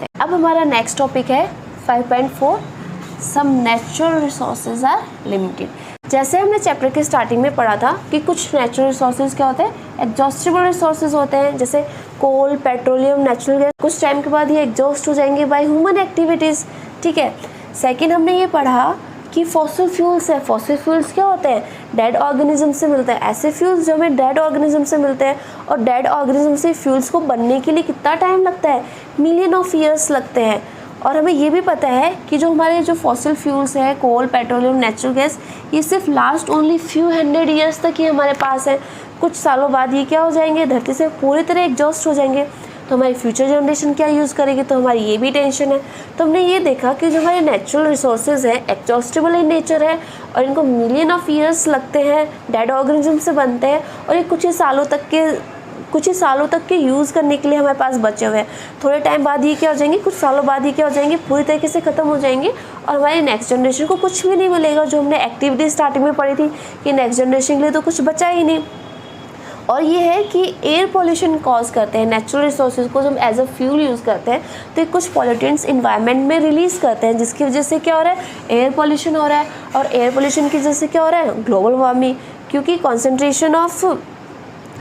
अब हमारा next topic है 5.4 some natural resources are limited. जैसे हमने चैप्टर के स्टार्टिंग में पढ़ा था कि कुछ नेचुरल रिसोर्सेज क्या होते हैं, एग्जॉस्टिबल रिसोर्सेज होते हैं, जैसे कोल, पेट्रोलियम, नेचुरल गैस। कुछ टाइम के बाद ये एग्जॉस्ट हो जाएंगे बाय ह्यूमन एक्टिविटीज़, ठीक है। सेकेंड हमने ये पढ़ा कि फॉसिल फ्यूल्स है। फॉसिल फ्यूल्स क्या होते हैं, डेड ऑर्गेनिज्म से मिलते हैं। ऐसे फ्यूल्स जो हमें डेड ऑर्गेनिज्म से मिलते हैं, और डेड ऑर्गेनिज्म से फ्यूल्स को बनने के लिए कितना टाइम लगता है, मिलियन ऑफ ईयर्स लगते हैं। और हमें ये भी पता है कि जो हमारे जो फॉसिल फ्यूल्स है, कोल, पेट्रोलियम, नेचुरल गैस, ये सिर्फ लास्ट ओनली फ्यू 100 ईयर्स तक ही हमारे पास है। कुछ सालों बाद ये क्या हो जाएंगे, धरती से पूरी तरह एग्जॉस्ट हो जाएंगे। तो हमारी फ्यूचर जनरेशन क्या यूज़ करेगी, तो हमारी ये भी टेंशन है। तो हमने ये देखा कि जो हमारे नेचुरल रिसोर्सेज हैं एग्जॉस्टिबल इन नेचर है, और इनको मिलियन ऑफ ईयर्स लगते हैं, डेड ऑर्गेनिज्म से बनते हैं, और ये कुछ ही सालों तक के यूज़ करने के लिए हमारे पास बचे हुए हैं। थोड़े टाइम बाद ये क्या हो जाएंगे, कुछ सालों बाद ये क्या हो जाएंगे, पूरी तरीके से ख़त्म हो जाएंगे, और हमारी नेक्स्ट जनरेशन को कुछ भी नहीं मिलेगा। जो हमने एक्टिविटी स्टार्टिंग में पढ़ी थी कि नेक्स्ट जनरेशन के लिए तो कुछ बचा ही नहीं। और ये है कि एयर पोल्यूशन कॉज करते हैं। नेचुरल रिसोर्सेज को जब एज अ फ्यूल यूज़ करते हैं तो ये कुछ पॉल्यूटेंट्स इन्वायरमेंट में रिलीज़ करते हैं, जिसकी वजह से क्या हो रहा है, एयर पोल्यूशन हो रहा है। और एयर पोल्यूशन की वजह से क्या हो रहा है, ग्लोबल वार्मिंग, क्योंकि कॉन्सेंट्रेशन ऑफ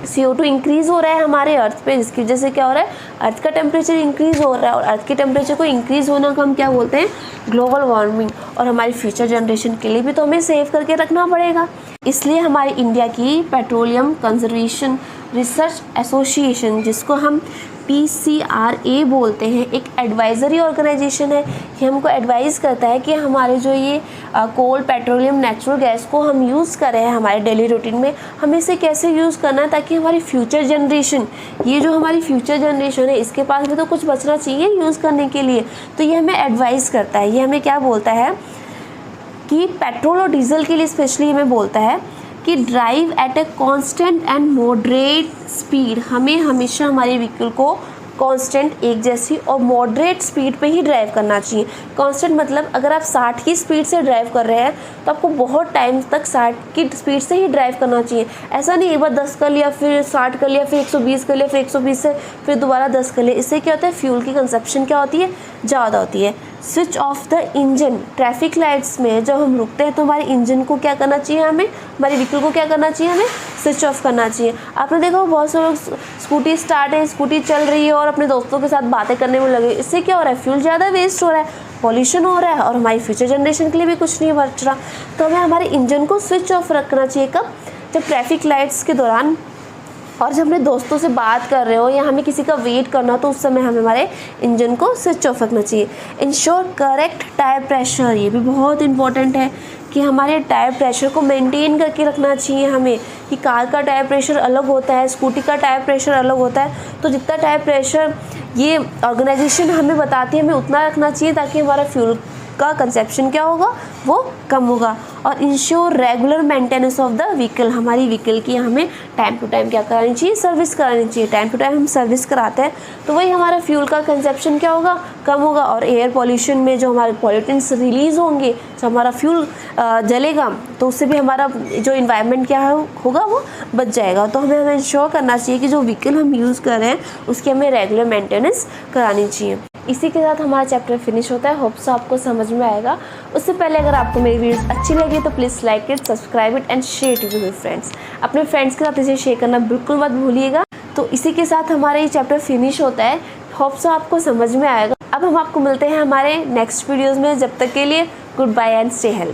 CO2 इंक्रीज़ हो रहा है हमारे अर्थ पे, जिसकी वजह से क्या हो रहा है, अर्थ का टेम्परेचर इंक्रीज़ हो रहा है। और अर्थ के टेम्परेचर को इंक्रीज़ होना को हम क्या बोलते हैं, ग्लोबल वार्मिंग। और हमारी फ्यूचर जनरेशन के लिए भी तो हमें सेव करके रखना पड़ेगा। इसलिए हमारी इंडिया की पेट्रोलियम कंजर्वेशन रिसर्च एसोसिएशन, जिसको हम PCRA बोलते हैं, एक एडवाइज़री ऑर्गेनाइजेशन है। ये हमको एडवाइज़ करता है कि हमारे जो ये कोल, पेट्रोलियम, नेचुरल गैस को हम यूज़ कर रहे हैं हमारे डेली रूटीन में, हमें इसे कैसे यूज़ करना है ताकि हमारी फ्यूचर जनरेशन, ये जो हमारी फ्यूचर जनरेशन है, इसके पास भी तो कुछ बचना चाहिए यूज़ करने के लिए। तो ये हमें एडवाइज़ करता है। ये हमें क्या बोलता है कि पेट्रोल और डीजल के लिए स्पेशली हमें बोलता है कि drive eight a constant and moderate speed. हमें हमेशा हमारे व्हीकल को कांस्टेंट, एक जैसी और मॉडरेट स्पीड पे ही ड्राइव करना चाहिए। कांस्टेंट मतलब अगर आप 60 की स्पीड से ड्राइव कर रहे हैं तो आपको बहुत टाइम तक 60 की स्पीड से ही ड्राइव करना चाहिए। ऐसा नहीं एक बार 10 कर लिया, फिर 60 कर लिया, फिर 120 कर लिया, फिर 120 से फिर दोबारा 10 कर लिया। इससे क्या होता है, फ्यूल की कंजप्शन क्या होती है, ज़्यादा होती है। Switch off the engine. Traffic lights में जब हम रुकते हैं तो हमारे इंजन को क्या करना चाहिए, हमें हमारे व्हीकल को क्या करना चाहिए, हमें स्विच ऑफ करना चाहिए। आपने देखा बहुत से लोग स्कूटी स्टार्ट है, स्कूटी चल रही है और अपने दोस्तों के साथ बातें करने में लगे। इससे क्या हो रहा है, फ्यूल ज़्यादा वेस्ट हो रहा है, पॉल्यूशन हो रहा है, और हमारी फ्यूचर जनरेशन के लिए भी कुछ नहीं बच रहा। तो हमें हमारे इंजन को स्विच ऑफ रखना चाहिए। कब, जब ट्रैफिक लाइट्स के दौरान, और जब अपने दोस्तों से बात कर रहे हो या हमें किसी का वेट करना हो तो उस समय हमें हमारे इंजन को स्विच ऑफ रखना चाहिए। Ensure correct tyre pressure. ये भी बहुत इंपॉर्टेंट है कि हमारे टायर प्रेशर को मेंटेन करके रखना चाहिए हमें, कि कार का टायर प्रेशर अलग होता है, स्कूटी का टायर प्रेशर अलग होता है। तो जितना टायर प्रेशर ये ऑर्गेनाइजेशन हमें बताती है हमें उतना रखना चाहिए ताकि हमारा फ्यूल का कंजप्शन क्या होगा, वो कम होगा। और ensure regular maintenance of the vehicle. हमारी व्हीकल की हमें टाइम टू टाइम क्या करानी चाहिए, सर्विस करानी चाहिए। टाइम टू टाइम हम सर्विस कराते हैं तो वही हमारा फ्यूल का कंजप्शन क्या होगा, कम होगा। और एयर पॉल्यूशन में जो हमारे पॉल्यूटेंट्स रिलीज़ होंगे, जो हमारा फ्यूल जलेगा तो उससे भी हमारा जो इन्वायरमेंट क्या होगा वो बच जाएगा। तो हमें इंश्योर करना चाहिए कि जो व्हीकल हम यूज़ कर रहे हैं उसकी हमें रेगुलर मेंटेनेंस करानी चाहिए। इसी के साथ हमारा चैप्टर फिनिश होता है। होप सो आपको समझ में आएगा। उससे पहले अगर आपको मेरी वीडियोस अच्छी लगी तो please like it, subscribe it and share it with friends. अपने फ्रेंड्स के साथ इसे शेयर करना बिल्कुल मत भूलिएगा। तो इसी के साथ हमारा ये चैप्टर फिनिश होता है। होप सो आपको समझ में आएगा। अब हम आपको मिलते हैं हमारे नेक्स्ट वीडियोज़ में। जब तक के लिए goodbye and stay healthy.